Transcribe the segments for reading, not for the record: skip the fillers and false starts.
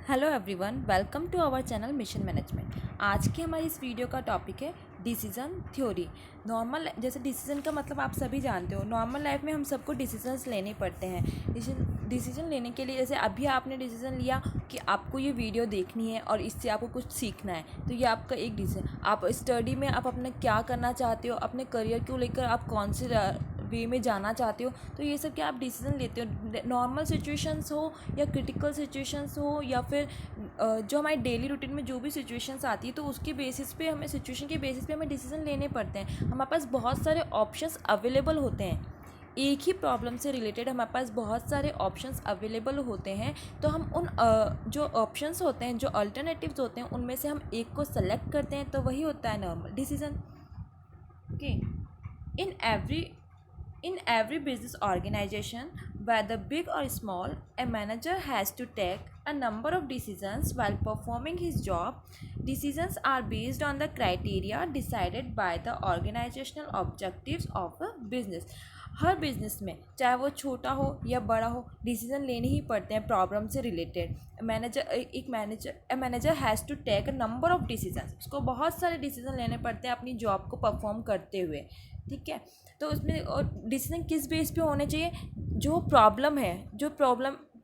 Hello everyone, welcome to our channel mission management. आज की हमारी इस वीडियो का टॉपिक है डिसीजन थ्योरी। नॉर्मल जैसे डिसीजन का मतलब आप सभी जानते हो, नॉर्मल लाइफ में हम सबको डिसीजंस लेने पड़ते हैं। डिसीजन लेने के लिए जैसे अभी आपने डिसीजन लिया कि आपको ये वीडियो देखनी है और इससे आपको कुछ सीखना है, तो ये आपका एक डिसीजन। आप स्टडी में आप अपना क्या करना चाहते हो, अपने करियर को लेकर आप कौन से वे में जाना चाहते हो, तो ये सब क्या आप डिसीजन लेते हो। नॉर्मल सिचुएशंस हो या क्रिटिकल सिचुएशंस हो या फिर जो हमारे डेली रूटीन में जो भी सिचुएशंस आती है, तो उसके बेसिस पे हमें सिचुएशन के बेसिस पे हमें डिसीजन लेने पड़ते हैं। हमारे पास बहुत सारे ऑप्शंस अवेलेबल होते हैं। एक ही प्रॉब्लम से रिलेटेड हमारे पास बहुत सारे ऑप्शंस अवेलेबल होते हैं, तो हम उन जो ऑप्शंस होते हैं, जो अल्टरनेटिव्स होते हैं, उनमें से हम एक को सेलेक्ट करते हैं, तो वही होता है normal decision. Okay. In every In every business organization, whether big or small, a manager has to take a number of decisions while performing his job. Decisions are based on the criteria decided by the organizational objectives of a business. Her business में चाहे वो छोटा हो या बड़ा हो, decision लेने ही पड़ते हैं प्रॉब्लम से related. Manager has to take a number of decisions. उसको बहुत सारे डिसीजन लेने पड़ते हैं अपनी जॉब को परफॉर्म करते हुए। ठीक है, तो उसमें और डिसीजन किस बेस पे होने चाहिए, जो प्रॉब्लम है, जो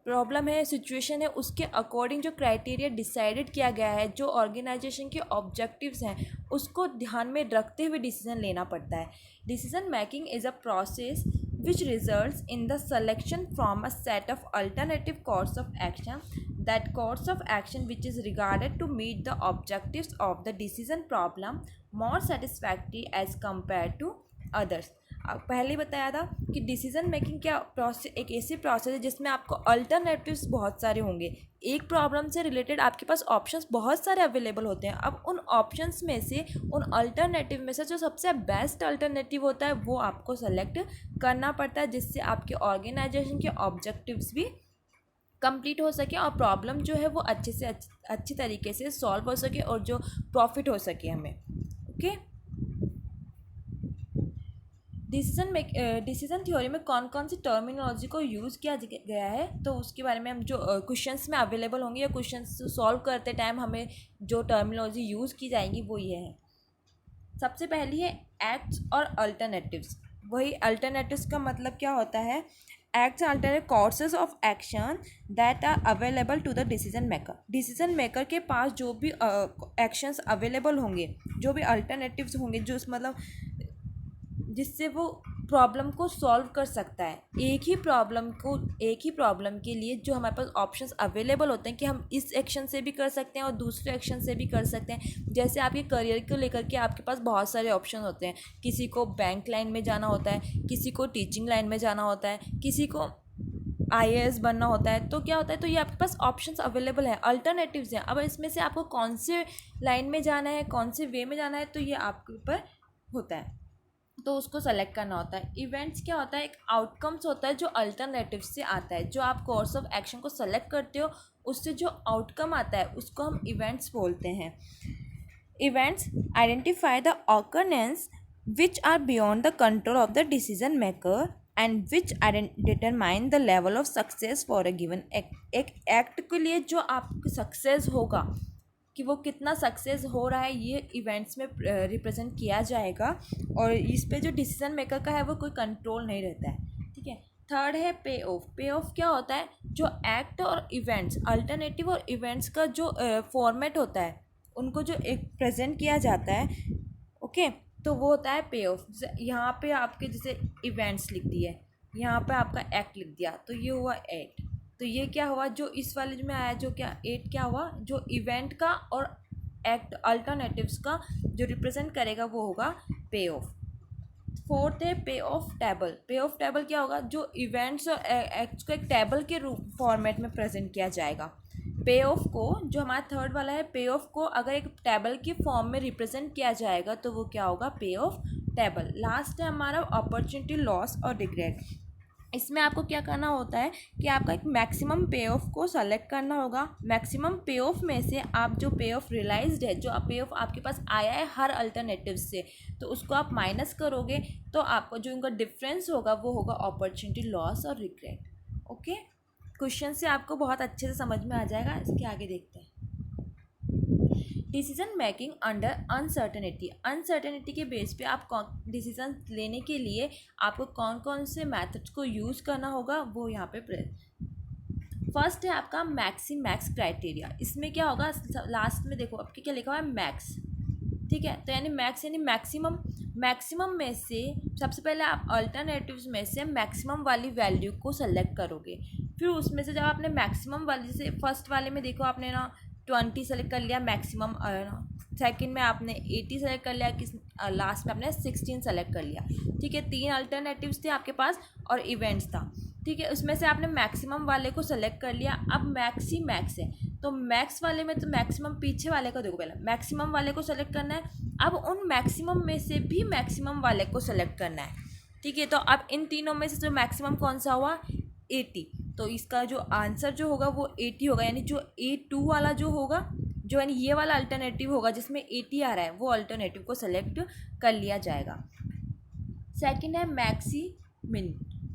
प्रॉब्लम है, सिचुएशन है, उसके अकॉर्डिंग जो क्राइटेरिया डिसाइडेड किया गया है, जो ऑर्गेनाइजेशन के ऑब्जेक्टिव्स हैं, उसको ध्यान में रखते हुए डिसीजन लेना पड़ता है। Decision making is a process which results in the selection from a set of alternative course of action. That course of action which is regarded to meet the objectives of the decision problem more satisfactory as compared to others. पहले ही बताया था कि decision making क्या process, एक ऐसी process है जिसमें आपको अल्टरनेटिव्स बहुत सारे होंगे। एक प्रॉब्लम से रिलेटेड आपके पास ऑप्शंस बहुत सारे अवेलेबल होते हैं। अब उन ऑप्शंस में से, उन अल्टरनेटिव में से जो सबसे बेस्ट अल्टरनेटिव होता है, वो आपको सेलेक्ट करना पड़ता है, जिससे आपके ऑर्गेनाइजेशन के ऑब्जेक्टिव्स भी कंप्लीट हो सके और प्रॉब्लम जो है वो अच्छे से अच्छी तरीके से सॉल्व हो सके और जो प्रॉफिट हो सके हमें। ओके। डिसीजन थ्योरी में कौन कौन सी टर्मिनोलॉजी को यूज़ किया गया है, तो उसके बारे में हम जो क्वेश्चंस में अवेलेबल होंगे या क्वेश्चंस सॉल्व करते टाइम हमें जो टर्मिनोलॉजी यूज़ की जाएंगी वो ये है। सबसे पहली है एक्ट्स और अल्टरनेटिव्स। वही अल्टरनेटिव्स का मतलब क्या होता है, acts alternate courses of action that are available to the decision maker. Decision maker के पास जो भी एक्शंस अवेलेबल होंगे, जो भी अल्टरनेटिव्स होंगे, जो मतलब जिससे वो प्रॉब्लम को सॉल्व कर सकता है। एक ही प्रॉब्लम के लिए जो हमारे पास ऑप्शंस अवेलेबल होते हैं कि हम इस एक्शन से भी कर सकते हैं और दूसरे एक्शन से भी कर सकते हैं। जैसे आपके करियर को लेकर के आपके पास बहुत सारे ऑप्शन होते हैं। किसी को बैंक लाइन में जाना होता है, किसी को टीचिंग लाइन में जाना होता है, किसी को IAS बनना होता है, तो क्या होता है, तो ये आपके पास ऑप्शंस अवेलेबल हैं, अल्टरनेटिव्स हैं। अब इसमें से आपको कौन से लाइन में जाना है, कौन से वे में जाना है, तो ये आपके ऊपर होता है, तो उसको सेलेक्ट करना होता है। इवेंट्स क्या होता है, एक आउटकम्स होता है जो अल्टरनेटिव से आता है। जो आप कोर्स ऑफ एक्शन को सेलेक्ट करते हो, उससे जो आउटकम आता है उसको हम इवेंट्स बोलते हैं। Events identify the occurrence which are beyond the control of the decision maker and which determine the level of success for a given act. एक एक्ट के लिए जो आपको सक्सेस होगा, कि वो कितना सक्सेस हो रहा है, ये इवेंट्स में रिप्रेजेंट किया जाएगा, और इस पे जो डिसीजन मेकर का है वो कोई कंट्रोल नहीं रहता है। ठीक है। थर्ड है पे ऑफ। पे ऑफ क्या होता है, जो एक्ट और इवेंट्स, अल्टरनेटिव और इवेंट्स का जो फॉर्मेट होता है, उनको जो एक प्रेजेंट किया जाता है, ओके, तो वो होता है पे ऑफ। यहाँ पे आपके जैसे इवेंट्स लिख दिए, यहाँ पे आपका एक्ट लिख दिया, तो ये हुआ एक्ट। तो ये क्या हुआ, जो इस वाले में आया, जो क्या एट क्या हुआ, जो इवेंट का और एक्ट अल्टरनेटिव्स का जो रिप्रेजेंट करेगा वो होगा पे ऑफ। फोर्थ है पे ऑफ टेबल। पे ऑफ टेबल क्या होगा, जो इवेंट्स और एक्ट्स को एक टेबल के रूप फॉर्मेट में प्रेजेंट किया जाएगा। पे ऑफ को, जो हमारा थर्ड वाला है, पे ऑफ को अगर एक टेबल के फॉर्म में रिप्रेजेंट किया जाएगा तो वो क्या होगा, पे ऑफ टेबल। लास्ट है हमारा अपॉर्चुनिटी लॉस और रिग्रेट। इसमें आपको क्या करना होता है कि आपका एक मैक्सिमम पे ऑफ को सेलेक्ट करना होगा। मैक्सिमम पे ऑफ में से आप जो पे ऑफ रियलाइज्ड है, जो पे ऑफ आपके पास आया है हर अल्टरनेटिव से, तो उसको आप माइनस करोगे, तो आपको जो उनका डिफरेंस होगा वो होगा अपॉर्चुनिटी लॉस और रिग्रेट। ओके। क्वेश्चन से आपको बहुत अच्छे से समझ में आ जाएगा। इसके आगे देखते हैं। Decision making under uncertainty. Uncertainty के बेस पे आप डिसीजन लेने के लिए आपको कौन कौन से मेथड्स को यूज़ करना होगा वो यहाँ पे फर्स्ट है आपका मैक्सी मैक्स क्राइटेरिया। इसमें क्या होगा, लास्ट में देखो आपके क्या लिखा हुआ है, मैक्स, ठीक है। तो यानी मैक्स यानी मैक्सिमम, मैक्सिमम में से सबसे पहले आप अल्टरनेटिव्स में से मैक्सिमम वाली वैल्यू को सेलेक्ट करोगे। फिर उसमें से जब आपने मैक्सिमम वाली, जैसे फर्स्ट वाले में देखो आपने ना 20 सेलेक्ट कर लिया मैक्सिमम, सेकंड में आपने 80 सेलेक्ट कर लिया, लास्ट में आपने 16 सेलेक्ट कर लिया, ठीक है। 3 अल्टरनेटिव्स थे आपके पास और इवेंट्स था, ठीक है। उसमें से आपने मैक्सिमम वाले को सेलेक्ट कर लिया। अब मैक्सी मैक्स है तो मैक्स वाले में तो मैक्सिमम पीछे वाले को देखो, पहले मैक्सिमम वाले को सेलेक्ट करना है। अब उन मैक्सिमम में से भी मैक्सिमम वाले को सेलेक्ट करना है, ठीक है। तो अब इन तीनों में से जो मैक्सिमम कौन सा हुआ, 80। तो इसका जो आंसर जो होगा वो 80 होगा, यानी जो A2 वाला जो होगा, जो यानी ये वाला अल्टरनेटिव होगा जिसमें 80 आ रहा है, वो अल्टरनेटिव को सेलेक्ट कर लिया जाएगा। सेकंड है मैक्सी मिन।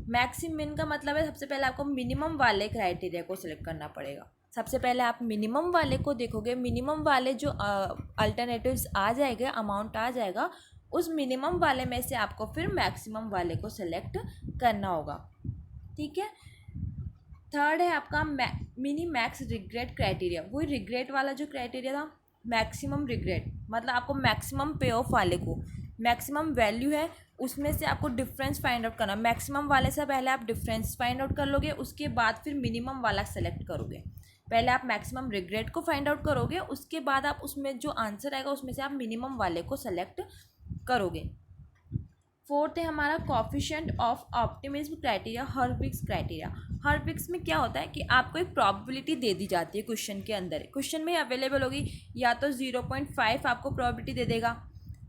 मैक्सी मिन का मतलब है सबसे पहले आपको मिनिमम वाले क्राइटेरिया को सिलेक्ट करना पड़ेगा। सबसे पहले आप मिनिमम वाले को देखोगे, मिनिमम वाले जो अल्टरनेटिव्स आ जाएंगे, अमाउंट आ जाएगा, उस मिनिमम वाले में से आपको फिर मैक्सिमम वाले को सिलेक्ट करना होगा, ठीक है। थर्ड है आपका मिनी मैक्स रिग्रेट क्राइटेरिया। वही रिग्रेट वाला जो क्राइटेरिया था, मैक्सिमम रिग्रेट, मतलब आपको मैक्सिमम पे ऑफ वाले को, मैक्सिमम वैल्यू है उसमें से आपको डिफरेंस फाइंड आउट करना। मैक्सिमम वाले से पहले आप डिफरेंस फाइंड आउट कर लोगे, उसके बाद फिर मिनिमम वाला सेलेक्ट करोगे। पहले आप मैक्सिमम रिग्रेट को फाइंड आउट करोगे, उसके बाद आप उसमें जो आंसर आएगा उसमें से आप मिनिमम वाले को सेलेक्ट करोगे। फोर्थ है हमारा coefficient of optimism criteria, Hurwicz criteria. Hurwicz में क्या होता है कि आपको एक प्रोबेबिलिटी दे दी जाती है क्वेश्चन के अंदर, क्वेश्चन में अवेलेबल होगी, या तो 0.5 आपको प्रोबेबिलिटी दे देगा,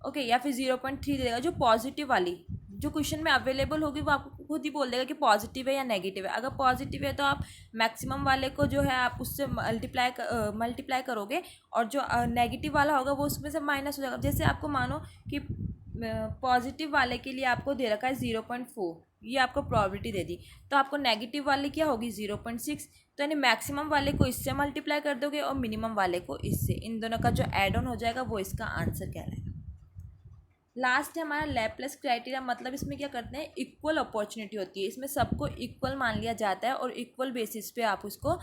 ओके, या फिर 0.3 दे देगा। जो पॉजिटिव वाली जो क्वेश्चन में अवेलेबल होगी वो आपको खुद ही बोल देगा कि पॉजिटिव है या नेगेटिव है। अगर पॉजिटिव है तो आप मैक्सिमम वाले को जो है आप उससे मल्टीप्लाई करोगे, और जो नेगेटिव वाला होगा वो उसमें से माइनस हो जाएगा। जैसे आपको मानो कि पॉजिटिव वाले के लिए आपको दे रखा है 0.4, ये आपको प्रोबेबिलिटी दे दी, तो आपको नेगेटिव वाले क्या होगी 0.6। तो यानी मैक्सिमम वाले को इससे मल्टीप्लाई कर दोगे और मिनिमम वाले को इससे, इन दोनों का जो एड ऑन हो जाएगा वो इसका आंसर कहलाएगा। लास्ट है हमारा लैप्लेस क्राइटेरिया। मतलब इसमें क्या करते हैं, इक्वल अपॉर्चुनिटी होती है, इसमें सबको इक्वल मान लिया जाता है और इक्वल बेसिस पे आप उसको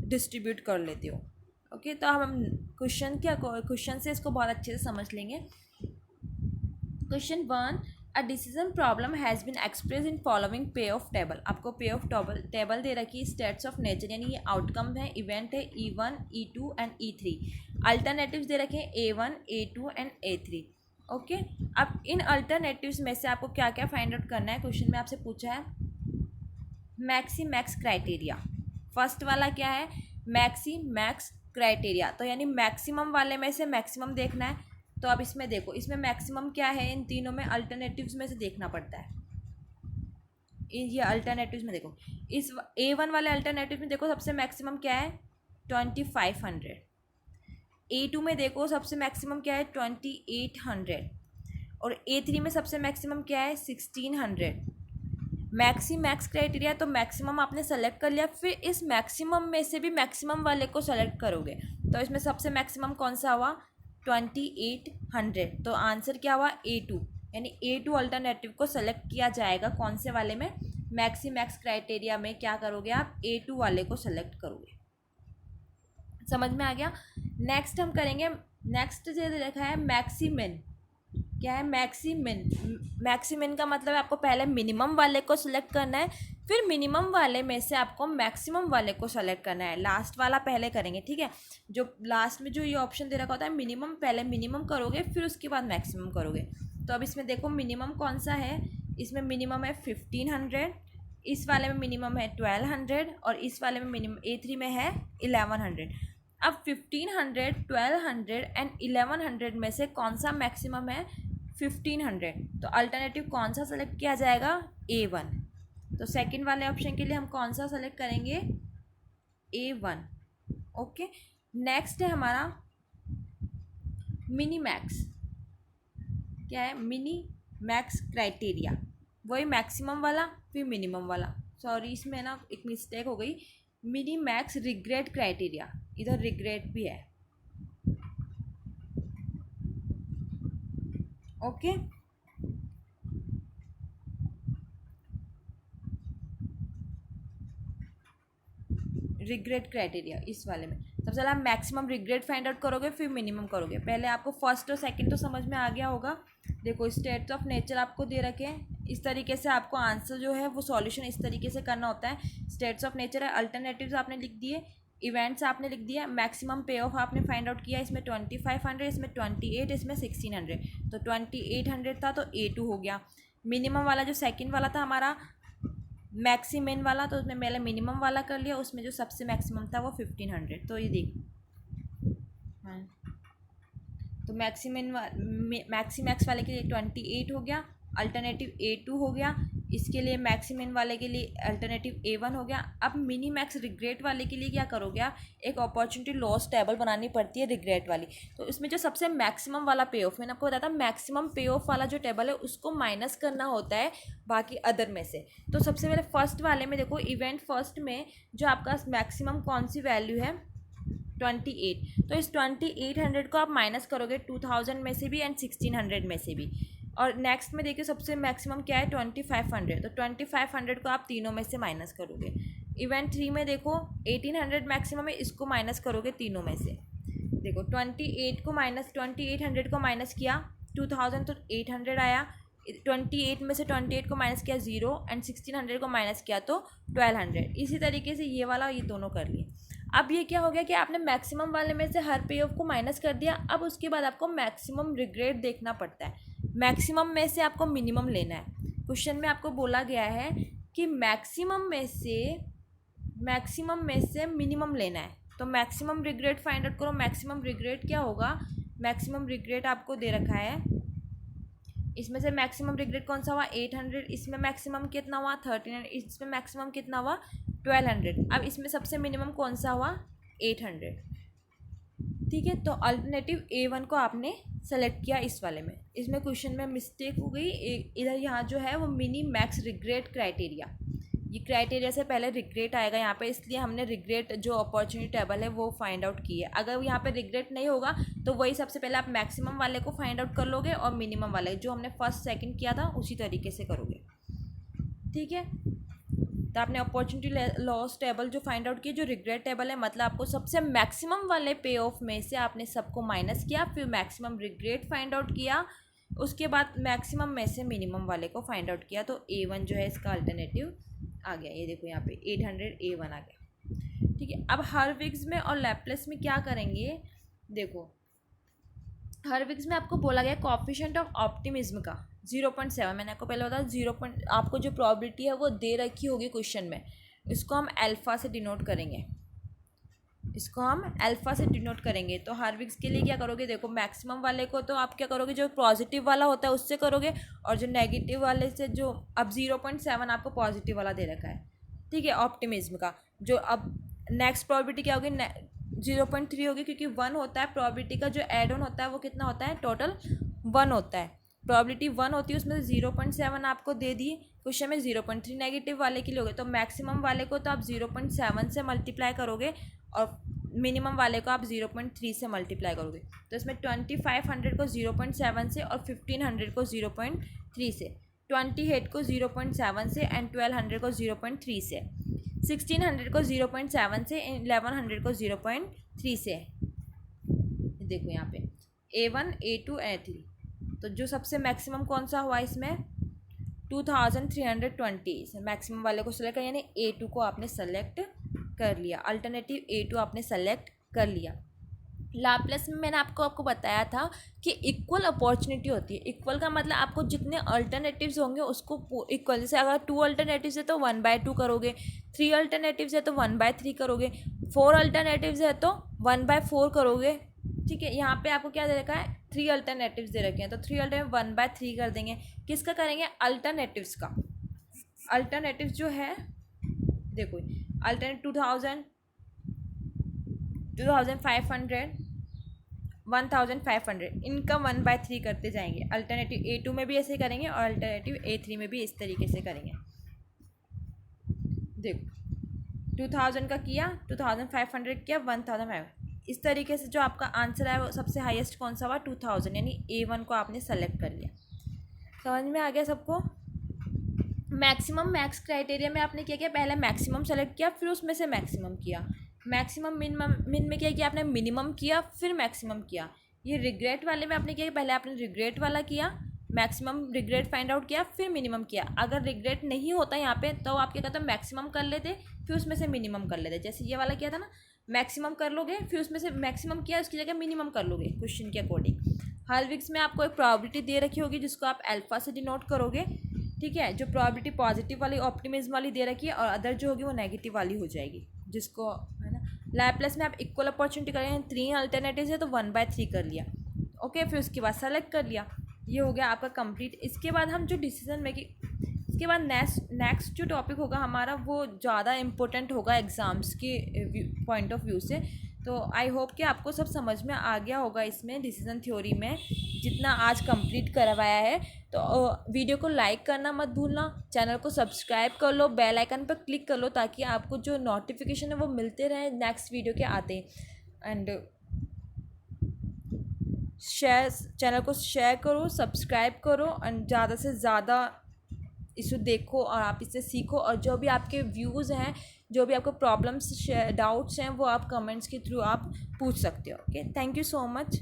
डिस्ट्रीब्यूट कर लेते हो, ओके। तो हम क्वेश्चन से इसको बहुत अच्छे से समझ लेंगे। Question 1, a decision problem has been express in following payoff table. आपको पे ऑफ टेबल दे रखी है, स्टेट्स ऑफ नेचर, यानी ये आउटकम है, इवेंट है E1, E2 and E3। Alternatives दे रखे हैं A1, A2 and A3, okay. अब इन अल्टरनेटिव्स में से आपको क्या क्या फाइंड आउट करना है, क्वेश्चन में आपसे पूछा है मैक्सी मैक्स क्राइटेरिया। फर्स्ट वाला क्या है, मैक्सी मैक्स क्राइटेरिया, तो यानी मैक्सिमम वाले में से मैक्सिमम देखना है। तो अब इसमें देखो, इसमें मैक्सिमम क्या है, इन तीनों में अल्टरनेटिव्स में से देखना पड़ता है। ये अल्टरनेटिव्स में देखो, इस A1 वाले अल्टरनेटिव में देखो सबसे मैक्सिमम क्या है 2500। A2 में देखो सबसे मैक्सिमम क्या है 2800, और A3 में सबसे मैक्सिमम क्या है 1600। मैक्सी मैक्स क्राइटेरिया, तो मैक्सिमम आपने सेलेक्ट कर लिया, फिर इस मैक्सिमम में से भी मैक्सिमम वाले को सेलेक्ट करोगे। तो इसमें सबसे मैक्सिमम कौन सा हुआ 2800, तो आंसर क्या हुआ A2, यानी A2 अल्टरनेटिव को सेलेक्ट किया जाएगा। कौन से वाले में, मैक्सी मैक्स क्राइटेरिया में क्या करोगे आप A2 वाले को सेलेक्ट करोगे। समझ में आ गया। नेक्स्ट हम करेंगे, नेक्स्ट जो लिखा है मैक्सिमिन, क्या है मैक्सिमिन। मैक्सिमिन का मतलब है आपको पहले मिनिमम वाले को सिलेक्ट करना है, फिर मिनिमम वाले में से आपको मैक्सिमम वाले को सेलेक्ट करना है। लास्ट वाला पहले करेंगे, ठीक है। जो लास्ट में जो ये ऑप्शन दे रखा होता है मिनिमम, पहले मिनिमम करोगे फिर उसके बाद मैक्सिमम करोगे। तो अब इसमें देखो मिनिमम कौन सा है, इसमें मिनिमम है 1500, इस वाले में मिनिमम है 1200, और इस वाले में मिनिमम A3 में है 1100। अब 1500, 1200 एंड 1100 में से कौन सा मैक्सिमम है 1500, तो अल्टरनेटिव कौन सा सेलेक्ट किया जाएगा A1। तो सेकंड वाले ऑप्शन के लिए हम कौन सा सेलेक्ट करेंगे A1, ओके। नेक्स्ट है हमारा मिनी मैक्स, क्या है मिनी मैक्स क्राइटेरिया, वही मैक्सिमम वाला फिर मिनिमम वाला। सॉरी इसमें ना एक मिस्टेक हो गई, मिनी मैक्स रिग्रेट क्राइटेरिया, इधर रिग्रेट भी है। ओके, रिग्रेट क्राइटेरिया इस वाले में सबसे पहले आप मैक्सिमम रिग्रेट फाइंड आउट करोगे, फिर मिनिमम करोगे। पहले आपको फर्स्ट और सेकंड तो समझ में आ गया होगा। देखो स्टेट्स ऑफ नेचर आपको दे रखे हैं, इस तरीके से आपको आंसर जो है वो सॉल्यूशन इस तरीके से करना होता है। स्टेट्स ऑफ नेचर है, अल्टरनेटिव्स आपने लिख दिए, इवेंट्स आपने लिख दिया, मैक्सिमम पे ऑफ आपने फाइंड आउट किया, इसमें 2500, इसमें 28, इसमें 1600, तो 2800 था तो A2 हो गया। मिनिमम वाला जो सेकंड वाला था हमारा मैक्सिमिन वाला, तो उसमें मैंने मिनिमम वाला कर लिया, उसमें जो सबसे मैक्सिमम था वो 1500। तो ये देख, हाँ, तो मैक्सी मैक्स वाले के लिए 28 हो गया, अल्टरनेटिव A2 हो गया, इसके लिए मैक्सिमिन वाले के लिए अल्टरनेटिव A1 हो गया। अब मिनी मैक्स रिग्रेट वाले के लिए क्या करोगे आप, एक अपॉर्चुनिटी लॉस टेबल बनानी पड़ती है रिग्रेट वाली। तो इसमें जो सबसे मैक्सिमम वाला पे ऑफ, मैंने आपको बताया था मैक्सिमम पे ऑफ वाला जो टेबल है उसको माइनस करना होता है बाकी अदर में से। तो सबसे पहले फर्स्ट वाले में देखो, इवेंट फर्स्ट में जो आपका मैक्सिमम कौन सी वैल्यू है 28, तो इस 2800 को आप माइनस करोगे 2000 में से भी एंड 1600 में से भी। और नेक्स्ट में देखिए सबसे मैक्सिमम क्या है 2500, तो 2500 को आप तीनों में से माइनस करोगे। इवेंट 3 में देखो 1800 मैक्सिमम है, इसको माइनस करोगे तीनों में से। देखो 2800 को माइनस किया 2000 तो 800 आया, 28 में से 28 को माइनस किया 0 एंड 1600 को माइनस किया तो 1200। इसी तरीके से ये वाला ये दोनों कर लिए। अब ये क्या हो गया कि आपने मैक्सिमम वाले में से हर पे ऑफ को माइनस कर दिया। अब उसके बाद आपको मैक्सिमम रिग्रेट देखना पड़ता है, मैक्सिमम में से आपको मिनिमम लेना है। क्वेश्चन में आपको बोला गया है कि मैक्सिमम में से मिनिमम लेना है, तो मैक्सिमम रिग्रेट फाइंड आउट करो। मैक्सिमम रिग्रेट क्या होगा, मैक्सिमम रिग्रेट आपको दे रखा है, इसमें से मैक्सिमम रिग्रेट कौन सा हुआ 800, इसमें मैक्सिमम कितना हुआ 1300, इसमें मैक्सिमम कितना हुआ 1200। अब इसमें सबसे मिनिमम कौन सा हुआ 800। ठीक है, तो अल्टरनेटिव A1 को आपने सेलेक्ट किया इस वाले में। इसमें क्वेश्चन में मिस्टेक हो गई, इधर यहाँ जो है वो मिनी मैक्स रिग्रेट क्राइटेरिया, ये क्राइटेरिया से पहले रिग्रेट आएगा यहाँ पे, इसलिए हमने रिग्रेट जो अपॉर्चुनिटी टेबल है वो फाइंड आउट की है। अगर यहाँ पे रिग्रेट नहीं होगा तो वही सबसे पहले आप मैक्सिमम वाले को फाइंड आउट कर लोगे और मिनिमम वाले जो हमने फर्स्ट सेकंड किया था उसी तरीके से करोगे। ठीक है, तो आपने अपॉर्चुनिटी लॉस टेबल जो फाइंड आउट किया, जो रिग्रेट टेबल है, मतलब आपको सबसे मैक्सिमम वाले पे ऑफ में से आपने सबको माइनस किया, फिर मैक्सिमम रिग्रेट फाइंड आउट किया, उसके बाद मैक्सिमम में से मिनिमम वाले को फाइंड आउट किया, तो A1 जो है इसका अल्टरनेटिव आ गया। ये देखो यहाँ पे 800 A1 आ गया। ठीक है, अब हर्विग्स में और लैप्लेस में क्या करेंगे, देखो हर्विग्स में आपको बोला गया कोएफिशिएंट ऑफ ऑप्टिमिज्म का 0.7, मैंने आपको पहले बताया 0. आपको जो प्रोबेबिलिटी है वो दे रखी होगी क्वेश्चन में, इसको हम अल्फा से डिनोट करेंगे, इसको हम अल्फा से डिनोट करेंगे। तो हर्विग्स के लिए क्या करोगे, देखो मैक्सिमम वाले को तो आप क्या करोगे, जो पॉजिटिव वाला होता है उससे करोगे, और जो नेगेटिव वाले से जो अब 0.7 आपको पॉजिटिव वाला दे रखा है। ठीक है, ऑप्टिमिज्म का जो अब नेक्स्ट प्रोबेबिलिटी क्या होगी 0.3 होगी, क्योंकि 1 होता है प्रोबेबिलिटी का जो एड ऑन होता है वो कितना होता है टोटल 1 होता है, प्रोबेबिलिटी 1 होती है, उसमें से 0.7 आपको दे दी क्वेश्चन में, 0.3 नेगेटिव वाले के लिए हो गए। तो मैक्सिमम वाले को तो आप 0.7 से मल्टीप्लाई करोगे और मिनिमम वाले को आप 0.3 से मल्टीप्लाई करोगे। तो इसमें 2500 को 0.7 से और 1500 को 0.3 से, 28 को 0.7 से एंड 1200 को 0.3 से, 1600 को 0.7 से, 1100 को 0.3 से। देखो यहाँ पे A1 A2 A3, तो जो सबसे मैक्सिमम कौन सा हुआ इसमें 2320 मैक्सिमम वाले को सेलेक्ट कर, यानी A2 को आपने सेलेक्ट कर लिया, अल्टरनेटिव A2 आपने सेलेक्ट कर लिया। लाप्लेस में मैंने आपको बताया था कि इक्वल अपॉर्चुनिटी होती है। इक्वल का मतलब आपको जितने अल्टरनेटिव्स होंगे उसको इक्वल, जैसे अगर 2 अल्टरनेटिव्स है तो 1/2 करोगे, 3 अल्टरनेटिव्स है तो 1/3 करोगे, 4 अल्टरनेटिव्स है तो 1/4 करोगे। ठीक है, यहाँ पे आपको क्या दे रखा है 3 अल्टरनेटिव्स दे रखे हैं, तो 3 अल्टरनेटिव 1/3 कर देंगे। किसका करेंगे, अल्टरनेटिव्स का। अल्टरनेटिव्स जो है देखो अल्टरनेटिव 2000 2500 1500 इनका 1/3 करते जाएंगे। अल्टरनेटिव A2 में भी ऐसे करेंगे और अल्टरनेटिव A3 में भी इस तरीके से करेंगे। देखो 2000 का किया, 2500 किया, 1500। इस तरीके से जो आपका आंसर है वो सबसे हाईएस्ट कौन सा हुआ, 2000, यानी A1 को आपने सेलेक्ट कर लिया। समझ में आ गया सबको। मैक्सिमम मैक्स क्राइटेरिया में आपने क्या किया, पहले मैक्सिमम सेलेक्ट किया, फिर उसमें से मैक्सिमम किया। मैक्सिमम मिनिमम मिन में क्या किया आपने, मिनिमम किया फिर मैक्सिमम किया। ये रिग्रेट वाले में आपने क्या किया, पहले आपने रिग्रेट वाला किया, मैक्सिमम रिग्रेट फाइंड आउट किया, फिर मिनिमम किया। अगर रिग्रेट नहीं होता यहाँ पे तो आप क्या करते हो, मैक्सिमम कर लेते फिर उसमें से मिनिमम कर लेते। जैसे ये वाला किया था ना, मैक्सिमम कर लोगे फिर उसमें से मैक्सिमम किया, उसकी जगह मिनिमम कर लोगे क्वेश्चन के अकॉर्डिंग। हर वीक्स में आपको एक प्रोबेबिलिटी दे रखी होगी जिसको आप अल्फा से डिनोट करोगे, ठीक है। जो प्रोबेबिलिटी पॉजिटिव वाली ऑप्टिमिज्म वाली दे रखी है, और अदर जो होगी वो नेगेटिव वाली हो जाएगी, जिसको है ना लैपलेस में आप इक्वल अपॉर्चुनिटी करेंगे, 3 अल्टरनेटिव है तो 1/3 कर लिया, ओके। फिर उसके बाद सेलेक्ट कर लिया, ये हो गया आपका कंप्लीट। इसके बाद हम जो डिसीजन मेकिंग, इसके बाद नेक्स्ट जो टॉपिक होगा हमारा वो ज़्यादा इम्पोर्टेंट होगा एग्ज़ाम्स के पॉइंट ऑफ व्यू से। तो आई होप कि आपको सब समझ में आ गया होगा इसमें डिसीजन थ्योरी में, जितना आज कंप्लीट करवाया है। तो वीडियो को लाइक करना मत भूलना, चैनल को सब्सक्राइब कर लो, बेल आइकन पर क्लिक कर लो ताकि आपको जो नोटिफिकेशन है वो मिलते रहे नेक्स्ट वीडियो के आते। एंड शेयर, चैनल को शेयर करो, सब्सक्राइब करो, एंड ज़्यादा से ज़्यादा इसे देखो और आप इससे सीखो। और जो भी आपके व्यूज़ हैं, जो भी आपको प्रॉब्लम्स डाउट्स हैं, वो आप कमेंट्स के थ्रू आप पूछ सकते हो, okay. Thank you so much.